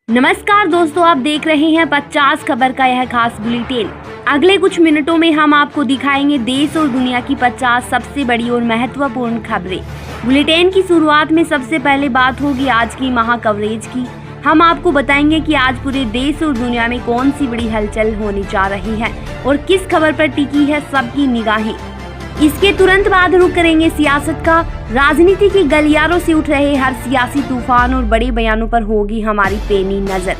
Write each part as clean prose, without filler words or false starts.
नमस्कार दोस्तों, आप देख रहे हैं 50 खबर का यह खास बुलेटिन। अगले कुछ मिनटों में हम आपको दिखाएंगे देश और दुनिया की 50 सबसे बड़ी और महत्वपूर्ण खबरें। बुलेटिन की शुरुआत में सबसे पहले बात होगी आज की महा कवरेज की। हम आपको बताएंगे कि आज पूरे देश और दुनिया में कौन सी बड़ी हलचल होने जा रही है और किस खबर पर टिकी है सबकी निगाहें। इसके तुरंत बाद रुख करेंगे सियासत का। राजनीति की गलियारों से उठ रहे हर सियासी तूफान और बड़े बयानों पर होगी हमारी पैनी नजर।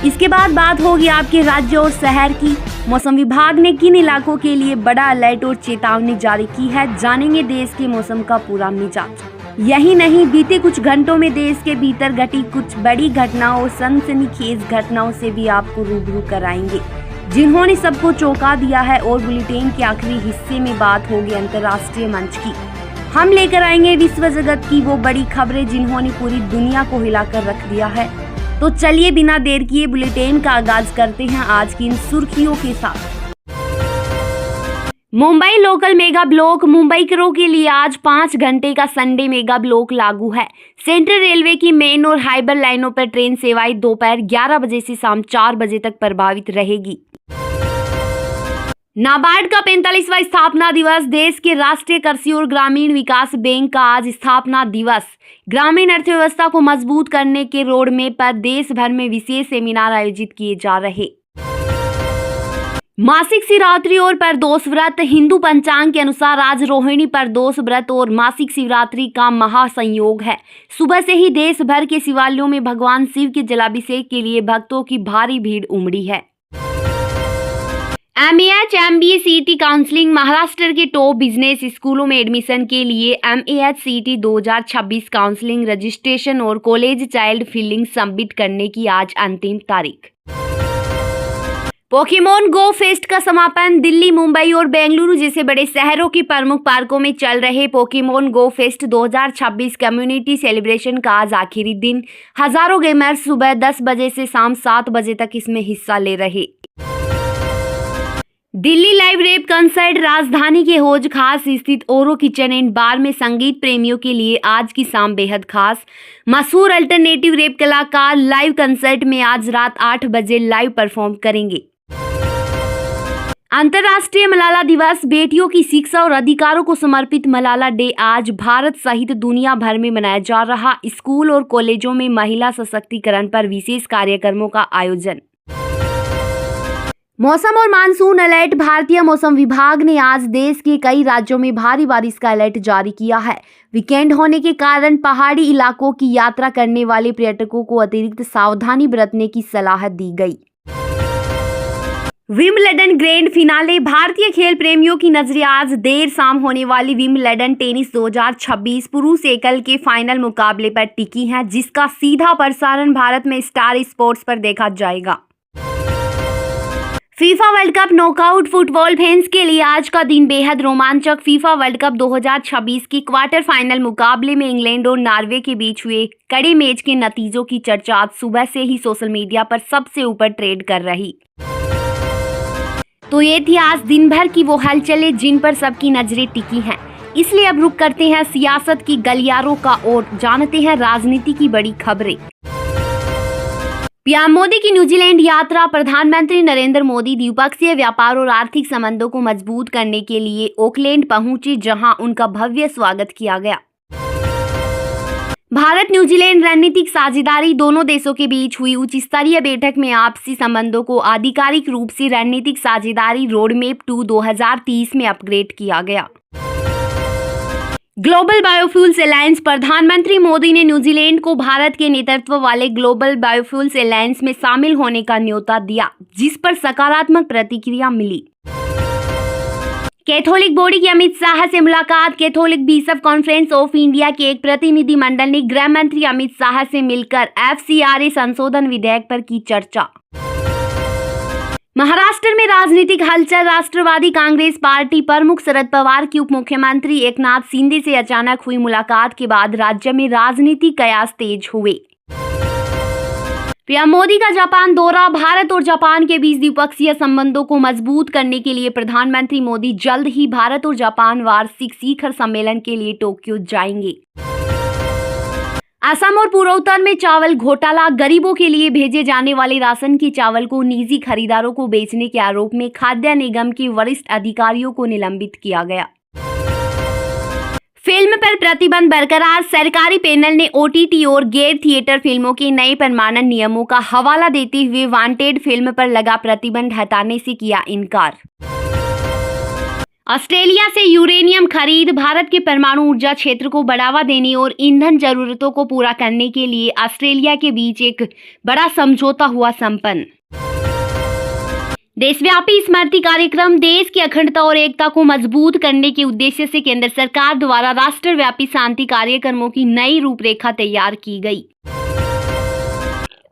इसके बाद बात होगी आपके राज्य और शहर की। मौसम विभाग ने किन इलाकों के लिए बड़ा अलर्ट और चेतावनी जारी की है, जानेंगे देश के मौसम का पूरा मिजाज। यही नहीं, बीते कुछ घंटों में देश के भीतर घटी कुछ बड़ी घटनाओं और सनसनीखेज घटनाओं से भी आपको रूबरू कराएंगे, जिन्होंने सबको चौंका दिया है। और बुलेटिन के आखिरी हिस्से में बात होगी अंतर्राष्ट्रीय मंच की। हम लेकर आएंगे विश्व जगत की वो बड़ी खबरें जिन्होंने पूरी दुनिया को हिलाकर रख दिया है। तो चलिए बिना देर किए बुलेटिन का आगाज करते हैं आज की इन सुर्खियों के साथ। Mumbai local mega block. मुंबईकरों के लिए आज 5 घंटे का संडे मेगा ब्लॉक लागू है। सेंट्रल रेलवे की मेन और हाइबर लाइनों पर ट्रेन सेवाएं दोपहर 11 बजे से शाम 4 बजे तक प्रभावित रहेगी। नाबार्ड का 45वां स्थापना दिवस। देश के राष्ट्रीय कृषि और ग्रामीण विकास बैंक का आज स्थापना दिवस। ग्रामीण अर्थव्यवस्था को मजबूत करने के रोडमैप पर देश भर में विशेष सेमिनार आयोजित किए जा रहे। मासिक शिवरात्रि और प्रदोष व्रत। हिंदू पंचांग के अनुसार आज रोहिणी प्रदोष व्रत और मासिक शिवरात्रि का महासंयोग है। सुबह से ही देश भर के शिवालयों में भगवान शिव के जलाभिषेक के लिए भक्तों की भारी भीड़ उमड़ी है। MEH MBA CET counselling. Maharashtra के टॉप बिजनेस स्कूलों में एडमिशन के लिए MEH CET 2026 काउंसलिंग रजिस्ट्रेशन और कॉलेज चाइल्ड फील्डिंग सबमिट करने की आज अंतिम तारीख। पोकेमॉन गो फेस्ट का समापन। दिल्ली, मुंबई और बेंगलुरु जैसे बड़े शहरों की प्रमुख पार्कों में चल रहे पोकेमॉन गो फेस्ट 2026 कम्युनिटी सेलिब्रेशन का आज आखिरी दिन। हजारों गेमर्स सुबह 10 बजे से शाम 7 बजे तक इसमें हिस्सा ले रहे। Delhi live rape concert. राजधानी के हौज खास स्थित ओरो किचन एंड बार में संगीत प्रेमियों के लिए आज की शाम बेहद खास। मशहूर अल्टरनेटिव रेप कलाकार लाइव कंसर्ट में आज रात 8 बजे लाइव परफॉर्म करेंगे। अंतर्राष्ट्रीय मलाला दिवस। बेटियों की शिक्षा और अधिकारों को समर्पित मलाला डे आज भारत सहित दुनिया भर में मनाया जा रहा। स्कूल और कॉलेजों में महिला सशक्तिकरण पर विशेष कार्यक्रमों का आयोजन। मौसम और मानसून अलर्ट। भारतीय मौसम विभाग ने आज देश के कई राज्यों में भारी बारिश का अलर्ट जारी किया है। वीकेंड होने के कारण पहाड़ी इलाकों की यात्रा करने वाले पर्यटकों को अतिरिक्त सावधानी बरतने की सलाह दी गई। Wimbledon grand finale. भारतीय खेल प्रेमियों की नजरें आज देर शाम होने वाली विंबलडन टेनिस 2026 पुरुष एकल के फाइनल मुकाबले पर टिकी हैं, जिसका सीधा प्रसारण भारत में स्टार स्पोर्ट्स पर देखा जाएगा। FIFA world cup knockout. Football fans के लिए आज का दिन बेहद रोमांचक। फीफा वर्ल्ड कप 2026 की क्वार्टर फाइनल मुकाबले में इंग्लैंड और नॉर्वे के बीच हुए कड़े मैच के नतीजों की चर्चा आज सुबह से ही सोशल मीडिया पर सबसे ऊपर ट्रेंड कर रही। तो ये थी आज दिन भर की वो हलचलें जिन पर सबकी नजरें टिकी हैं। इसलिए अब रुक करते हैं सियासत की गलियारों का और जानते हैं राजनीति की बड़ी खबरें। पीएम मोदी की न्यूजीलैंड यात्रा। प्रधानमंत्री नरेंद्र मोदी द्विपक्षीय व्यापार और आर्थिक संबंधों को मजबूत करने के लिए ऑकलैंड पहुंचे, जहां उनका भव्य स्वागत किया गया। भारत न्यूजीलैंड रणनीतिक साझेदारी। दोनों देशों के बीच हुई उच्च स्तरीय बैठक में आपसी संबंधों को आधिकारिक रूप से रणनीतिक साझेदारी रोडमैप 2 2030 में अपग्रेड किया गया। Global biofuels alliance. प्रधानमंत्री मोदी ने न्यूजीलैंड को भारत के नेतृत्व वाले ग्लोबल बायोफ्यूल्स अलायंस में शामिल होने का न्योता दिया, जिस पर सकारात्मक प्रतिक्रिया मिली। कैथोलिक बॉडी की अमित शाह से मुलाकात। Catholic bishop conference of India के एक प्रतिनिधि मंडल ने गृह मंत्री अमित शाह से मिलकर FCRA संशोधन विधेयक पर की चर्चा। महाराष्ट्र में राजनीतिक हलचल। राष्ट्रवादी कांग्रेस पार्टी प्रमुख शरद पवार की उप मुख्यमंत्री एकनाथ शिंदे से अचानक हुई मुलाकात के बाद राज्य में राजनीतिक कयास तेज हुए। पीएम मोदी का जापान दौरा। भारत और जापान के बीच द्विपक्षीय संबंधों को मजबूत करने के लिए प्रधानमंत्री मोदी जल्द ही भारत और जापान वार्षिक शिखर सम्मेलन के लिए टोक्यो जाएंगे। असम और पूर्वोत्तर में चावल घोटाला। गरीबों के लिए भेजे जाने वाले राशन के चावल को निजी खरीदारों को बेचने के आरोप में खाद्य निगम के वरिष्ठ अधिकारियों को निलंबित किया गया। फिल्म पर प्रतिबंध बरकरार। सरकारी पैनल ने ओटीटी और गैर थिएटर फिल्मों के नए प्रमाणन नियमों का हवाला देते हुए वांटेड फिल्म पर लगा प्रतिबंध हटाने से किया इनकार। ऑस्ट्रेलिया से यूरेनियम खरीद। भारत के परमाणु ऊर्जा क्षेत्र को बढ़ावा देने और ईंधन जरूरतों को पूरा करने के लिए ऑस्ट्रेलिया के बीच एक बड़ा समझौता हुआ संपन्न। देशव्यापी स्मृति कार्यक्रम। देश की अखंडता और एकता को मजबूत करने के उद्देश्य से केंद्र सरकार द्वारा राष्ट्रव्यापी शांति कार्यक्रमों की नई रूपरेखा तैयार की गई।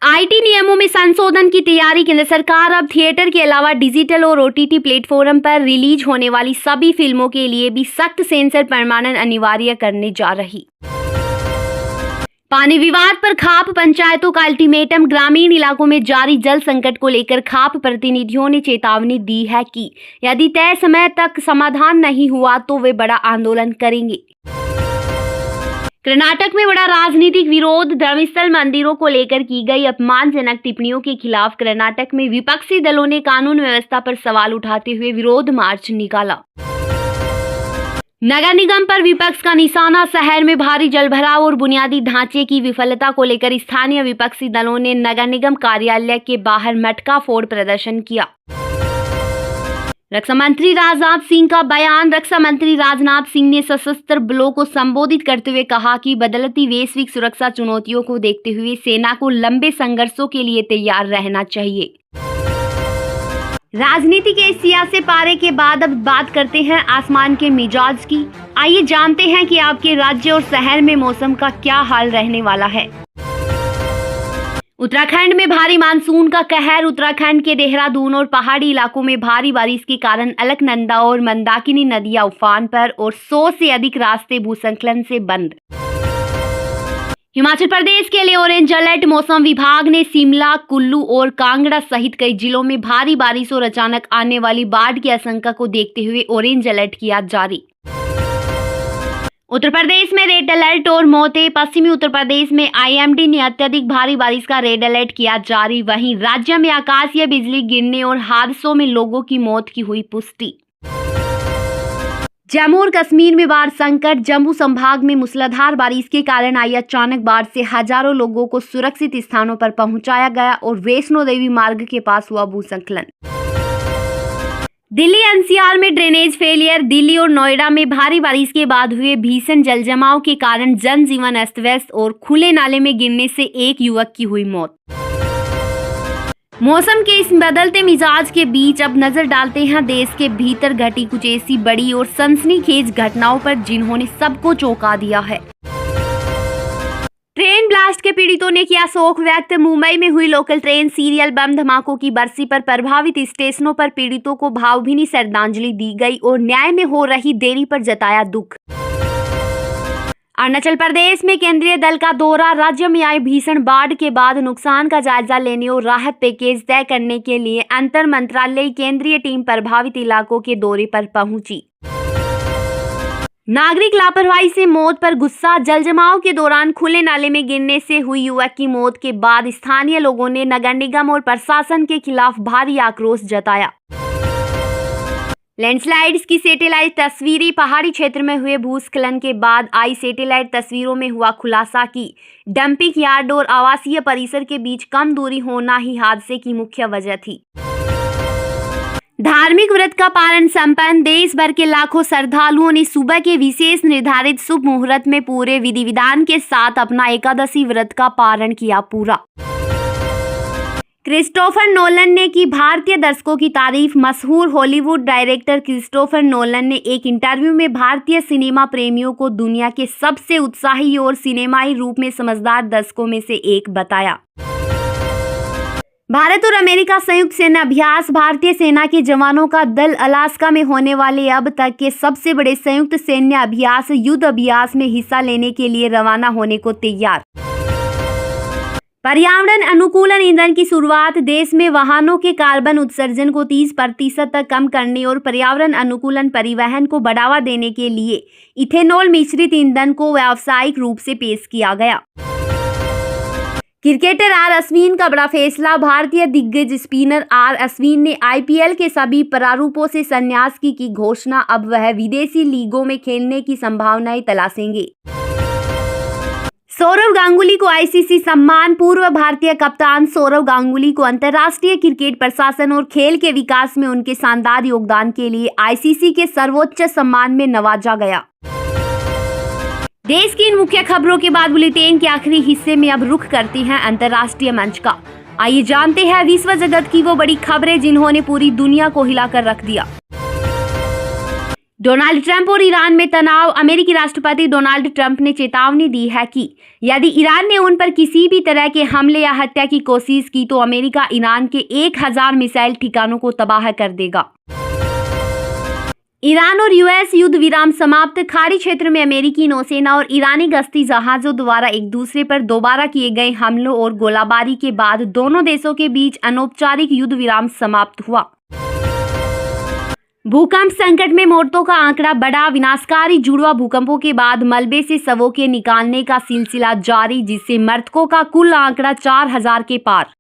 आईटी नियमों में संशोधन की तैयारी। केंद्र सरकार अब थिएटर के अलावा डिजिटल और ओटीटी प्लेटफॉर्म पर रिलीज होने वाली सभी फिल्मों के लिए भी सख्त सेंसर प्रमाणन अनिवार्य करने जा रही। पानी विवाद पर खाप पंचायतों का अल्टीमेटम। ग्रामीण इलाकों में जारी जल संकट को लेकर खाप प्रतिनिधियों ने चेतावनी दी है कि यदि तय समय तक समाधान नहीं हुआ तो वे बड़ा आंदोलन करेंगे। कर्नाटक में बड़ा राजनीतिक विरोध। धर्मस्थल मंदिरों को लेकर की गई अपमानजनक टिप्पणियों के खिलाफ कर्नाटक में विपक्षी दलों ने कानून व्यवस्था पर सवाल उठाते हुए विरोध मार्च निकाला। नगर निगम पर विपक्ष का निशाना। शहर में भारी जलभराव और बुनियादी ढांचे की विफलता को लेकर स्थानीय विपक्षी दलों ने नगर निगम कार्यालय के बाहर मटका फोड़ प्रदर्शन किया। रक्षा मंत्री राजनाथ सिंह का बयान। रक्षा मंत्री राजनाथ सिंह ने सशस्त्र बलों को संबोधित करते हुए कहा कि बदलती वैश्विक सुरक्षा चुनौतियों को देखते हुए सेना को लंबे संघर्षों के लिए तैयार रहना चाहिए। राजनीति के इस सियासी पारे के बाद अब बात करते हैं आसमान के मिजाज की। आइए जानते हैं कि आपके राज्य और शहर में मौसम का क्या हाल रहने वाला है। उत्तराखंड में भारी मानसून का कहर। उत्तराखंड के देहरादून और पहाड़ी इलाकों में भारी बारिश के कारण अलकनंदा और मंदाकिनी नदियां उफान पर और 100 से अधिक रास्ते भूस्खलन से बंद। हिमाचल प्रदेश के लिए ऑरेंज अलर्ट। मौसम विभाग ने शिमला, कुल्लू और कांगड़ा सहित कई जिलों में भारी बारिश और अचानक आने वाली बाढ़ की आशंका को देखते हुए ऑरेंज अलर्ट किया जारी। उत्तर प्रदेश में रेड अलर्ट और मौतें। पश्चिमी उत्तर प्रदेश में आईएमडी ने अत्यधिक भारी बारिश का रेड अलर्ट किया जारी। वहीं राज्य में आकाशीय बिजली गिरने और हादसों में लोगों की मौत की हुई पुष्टि। जम्मू और कश्मीर में बाढ़ संकट। जम्मू संभाग में मूसलाधार बारिश के कारण आई अचानक बाढ़ से हजारों लोगों को सुरक्षित स्थानों पर पहुंचाया गया और वैष्णो देवी मार्ग के पास हुआ भूस्खलन। दिल्ली एनसीआर में ड्रेनेज फेलियर। दिल्ली और नोएडा में भारी बारिश के बाद हुए भीषण जलजमाव के कारण जनजीवन अस्त व्यस्त और खुले नाले में गिरने से एक युवक की हुई मौत। मौसम के इस बदलते मिजाज के बीच अब नजर डालते हैं देश के भीतर घटी कुछ ऐसी बड़ी और सनसनीखेज घटनाओं पर जिन्होंने सबको चौंका दिया है। ट्रेन ब्लास्ट के पीड़ितों ने किया शोक व्यक्त। मुंबई में हुई लोकल ट्रेन सीरियल बम धमाकों की बरसी पर प्रभावित स्टेशनों पर पीड़ितों को भावभीनी श्रद्धांजलि दी गई और न्याय में हो रही देरी पर जताया दुख। अरुणाचल प्रदेश में केंद्रीय दल का दौरा। राज्य में आई भीषण बाढ़ के बाद नुकसान का जायजा लेने और राहत पैकेज तय करने के लिए अंतर मंत्रालयीय केंद्रीय टीम प्रभावित इलाकों के दौरे पर पहुंची। नागरिक लापरवाही से मौत पर गुस्सा। जलजमाव के दौरान खुले नाले में गिरने से हुई युवक की मौत के बाद स्थानीय लोगों ने नगर निगम और प्रशासन के खिलाफ भारी आक्रोश जताया। लैंडस्लाइड्स की सैटेलाइट तस्वीरें। पहाड़ी क्षेत्र में हुए भूस्खलन के बाद आई सैटेलाइट तस्वीरों में हुआ खुलासा कि डंपिंग यार्ड और आवासीय परिसर के बीच कम दूरी होना ही हादसे की मुख्य वजह थी। धार्मिक व्रत का पारण संपन्न। देश भर के लाखों श्रद्धालुओं ने सुबह के विशेष निर्धारित शुभ मुहूर्त में पूरे विधि विधान के साथ अपना एकादशी व्रत का पारण किया पूरा। क्रिस्टोफर नोलन ने की भारतीय दर्शकों की तारीफ। मशहूर हॉलीवुड डायरेक्टर क्रिस्टोफर नोलन ने एक इंटरव्यू में भारतीय सिनेमा प्रेमियों को दुनिया के सबसे उत्साही और सिनेमाई रूप में समझदार दर्शकों में से एक बताया। भारत और अमेरिका संयुक्त सेना अभ्यास। भारतीय सेना के जवानों का दल अलास्का में होने वाले अब तक के सबसे बड़े संयुक्त सैन्य अभ्यास युद्ध अभ्यास में हिस्सा लेने के लिए रवाना होने को तैयार। पर्यावरण अनुकूलन ईंधन की शुरुआत। देश में वाहनों के कार्बन उत्सर्जन को 30% तक कम करने और पर्यावरण अनुकूलन परिवहन को बढ़ावा देने के लिए इथेनॉल मिश्रित ईंधन को व्यावसायिक रूप से पेश किया गया। क्रिकेटर आर अश्विन का बड़ा फैसला। भारतीय दिग्गज स्पिनर आर अश्विन ने आईपीएल के सभी प्रारूपों से संन्यास की घोषणा। अब वह विदेशी लीगों में खेलने की संभावनाएं तलाशेंगे। सौरव गांगुली को आईसीसी सम्मान। पूर्व भारतीय कप्तान सौरव गांगुली को अंतर्राष्ट्रीय क्रिकेट प्रशासन और खेल के विकास में उनके शानदार योगदान के लिए आईसीसी के सर्वोच्च सम्मान में नवाजा गया। देश की इन मुख्य खबरों के बाद बुलेटिन के आखिरी हिस्से में अब रुख करते हैं अंतर्राष्ट्रीय मंच का। आइए जानते हैं विश्व जगत की वो बड़ी खबरें जिन्होंने पूरी दुनिया को हिलाकर रख दिया। डोनाल्ड ट्रंप और ईरान में तनाव। अमेरिकी राष्ट्रपति डोनाल्ड ट्रंप ने चेतावनी दी है कि यदि ईरान ने उन पर किसी भी तरह के हमले या हत्या की कोशिश की तो अमेरिका ईरान के 1000 मिसाइल ठिकानों को तबाह कर देगा। ईरान और यूएस युद्ध विराम समाप्त। खाड़ी क्षेत्र में अमेरिकी नौसेना और ईरानी गश्ती जहाजों द्वारा एक दूसरे पर दोबारा किए गए हमलों और गोलाबारी के बाद दोनों देशों के बीच अनौपचारिक युद्ध विराम समाप्त हुआ। भूकंप संकट में मौतों का आंकड़ा बढ़ा। विनाशकारी जुड़वा भूकंपों के बाद मलबे से शवों के निकालने का सिलसिला जारी, जिससे मृतकों का कुल आंकड़ा 4000 के पार।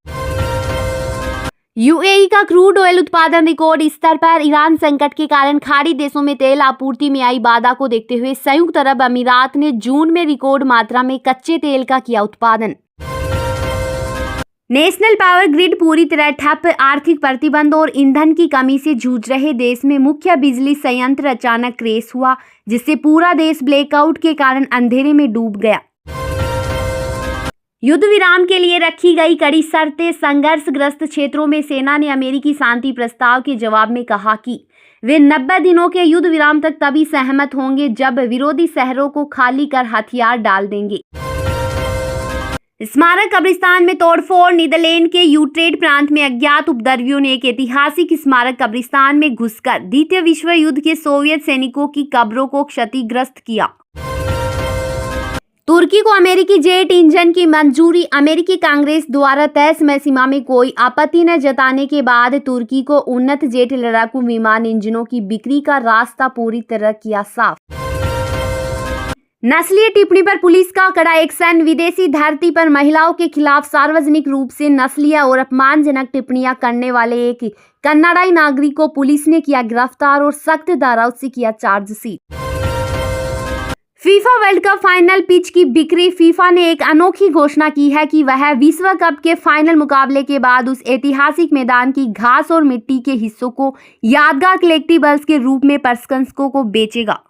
यूएई का क्रूड ऑयल उत्पादन रिकॉर्ड स्तर पर। ईरान संकट के कारण खाड़ी देशों में तेल आपूर्ति में आई बाधा को देखते हुए संयुक्त अरब अमीरात ने जून में रिकॉर्ड मात्रा में कच्चे तेल का किया उत्पादन। नेशनल पावर ग्रिड पूरी तरह ठप। आर्थिक प्रतिबंध और ईंधन की कमी से जूझ रहे देश में मुख्य बिजली संयंत्र अचानक क्रैश हुआ, जिससे पूरा देश ब्लैकआउट के कारण अंधेरे में डूब गया। युद्ध विराम के लिए रखी गई कड़ी शर्तें। संघर्षग्रस्त क्षेत्रों में सेना ने अमेरिकी शांति प्रस्ताव के जवाब में कहा कि वे 90 दिनों के युद्ध विराम तक तभी सहमत होंगे जब विरोधी शहरों को खाली कर हथियार डाल देंगे। स्मारक कब्रिस्तान में तोड़फोड़। नीदरलैंड के यूट्रेट प्रांत में अज्ञात उपद्रवियों ने एक ऐतिहासिक स्मारक कब्रिस्तान में घुसकर द्वितीय विश्व युद्ध के सोवियत सैनिकों की कब्रों को क्षतिग्रस्त किया। तुर्की को अमेरिकी जेट इंजन की मंजूरी। अमेरिकी कांग्रेस द्वारा तय समय सीमा में कोई आपत्ति न जताने के बाद तुर्की को उन्नत जेट लड़ाकू विमान इंजनों की बिक्री का रास्ता पूरी तरह किया साफ। नस्लीय टिप्पणी पर पुलिस का कड़ा एक्शन। विदेशी धरती पर महिलाओं के खिलाफ सार्वजनिक रूप से नस्लीय और अपमानजनक टिप्पणियां करने वाले एक कनाडाई नागरिक को पुलिस ने किया गिरफ्तार और सख्त धाराओं से किया chargesheet. FIFA world cup final pitch की बिक्री। फीफा ने एक अनोखी घोषणा की है कि वह विश्व कप के फाइनल मुकाबले के बाद उस ऐतिहासिक मैदान की घास और मिट्टी के हिस्सों को यादगार कलेक्टिबल्स के रूप में प्रशंसकों को बेचेगा।